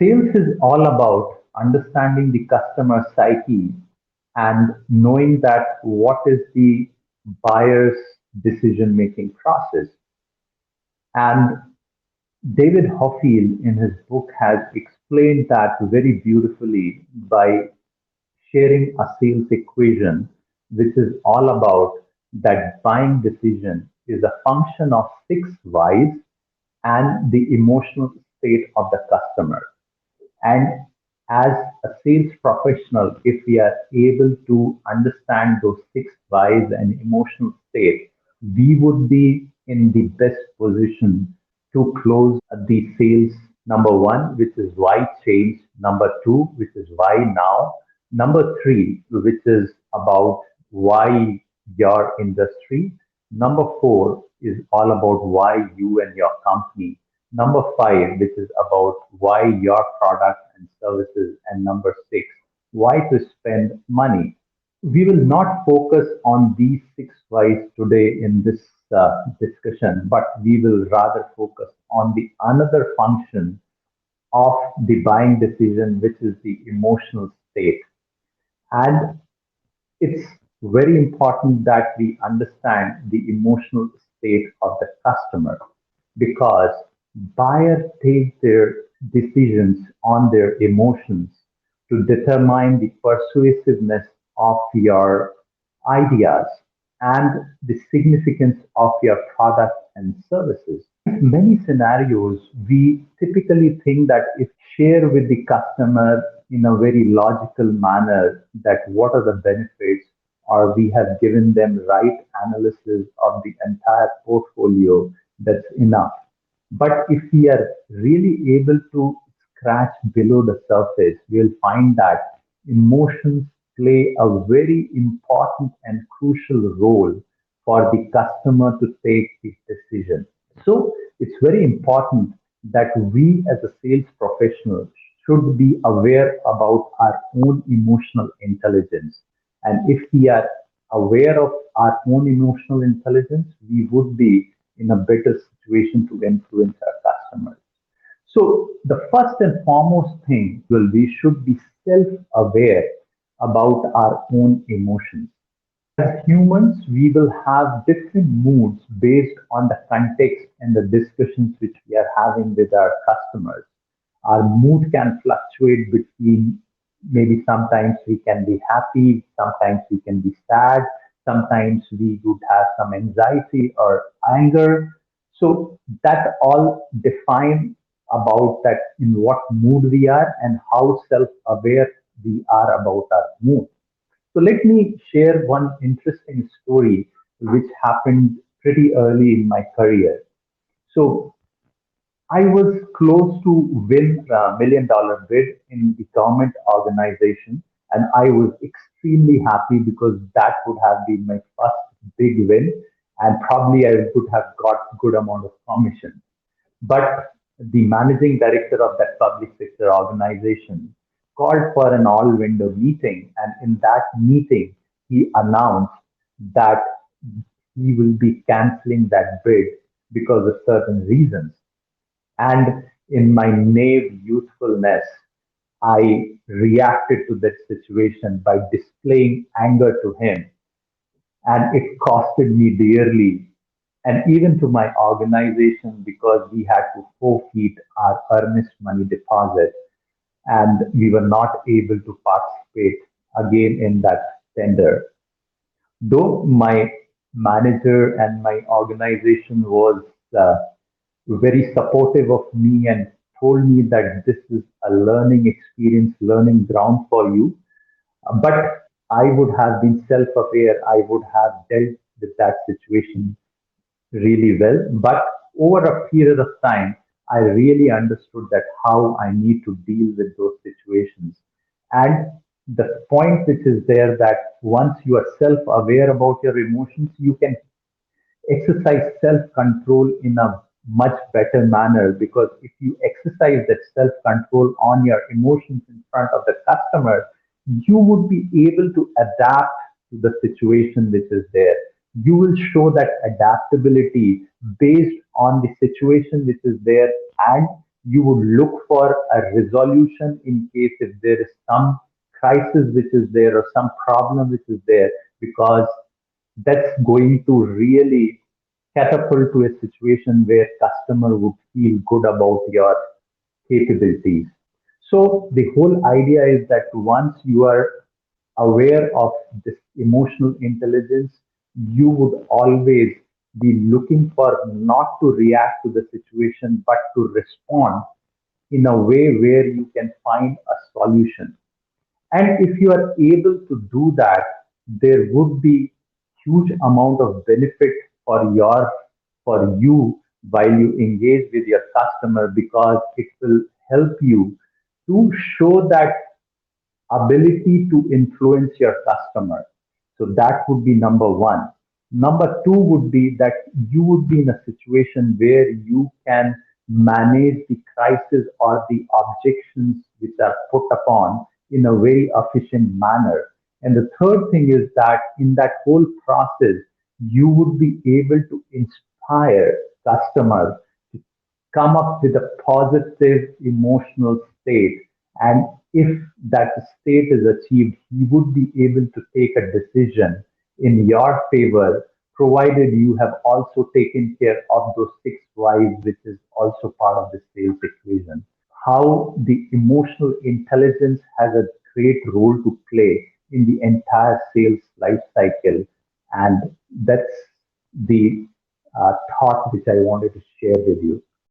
Sales is all about understanding the customer psyche and knowing that what is the buyer's decision making process. And David Hoffield in his book has explained that very beautifully by sharing a sales equation, which is all about that buying decision is a function of six whys and the emotional state of the customer. And as a sales professional, if we are able to understand those six whys and emotional state, we would be in the best position to close the sales. Number one, which is why change. Number two, which is why now. Number three, which is about why your industry. Number four is all about why you and your company. Number five, which is about why your product and services. And number six, why to spend money. We will not focus on these six whys today in this discussion, but we will rather focus on the another function of the buying decision, which is the emotional state. And it's very important that we understand the emotional state of the customer because buyers take their decisions on their emotions to determine the persuasiveness of your ideas and the significance of your product and services. Many scenarios, we typically think that if share with the customer in a very logical manner that what are the benefits or we have given them right analysis of the entire portfolio, that's enough. But if we are really able to scratch below the surface, we'll find that emotions play a very important and crucial role for the customer to take the decision. So it's very important that we as a sales professional should be aware about our own emotional intelligence. And if we are aware of our own emotional intelligence, we would be in a better situation to influence our customers. So the first and foremost thing will we should be self-aware about our own emotions. As humans, we will have different moods based on the context and the discussions which we are having with our customers. Our mood can fluctuate between maybe sometimes we can be happy, sometimes we can be sad, sometimes we would have some anxiety or anger. So that all define about that in what mood we are and how self-aware we are about our mood. So let me share one interesting story which happened pretty early in my career. So I was close to win a $1 million bid in the government organization, and I was extremely happy because that would have been my first big win, and probably I would have got good amount of commission. But the managing director of that public sector organization called for an all-window meeting, and in that meeting, he announced that he will be canceling that bid because of certain reasons. And in my naive youthfulness, I reacted to that situation by displaying anger to him, and it costed me dearly and even to my organization because we had to forfeit our earnest money deposit and we were not able to participate again in that tender. Though my manager and my organization was uh, very supportive of me and told me that this is a learning experience, learning ground for you, but I would have been self aware, I would have dealt with that situation really well. But over a period of time, I really understood that how I need to deal with those situations. And the point which is there that once you are self aware about your emotions, you can exercise self control in a much better manner because if you exercise that self control on your emotions in front of the customer, you would be able to adapt to the situation which is there. You will show that adaptability based on the situation which is there and You would look for a resolution in case if there is some crisis which is there or some problem which is there, because that's going to really catapult to a situation where customer would feel good about your capabilities. So the whole idea is that once you are aware of this emotional intelligence, you would always be looking for not to react to the situation, but to respond in a way where you can find a solution. And if you are able to do that, there would be huge amount of benefit for you while you engage with your customer, because it will help you to show that ability to influence your customer. So that would be number one. Number two would be that you would be in a situation where you can manage the crisis or the objections which are put upon in a very efficient manner. And the third thing is that in that whole process, you would be able to inspire customers to come up with a positive emotional state. And if that state is achieved, he would be able to take a decision in your favor, provided you have also taken care of those six whys, which is also part of the sales equation. How the emotional intelligence has a great role to play in the entire sales life cycle. And that's the thought which I wanted to share with you.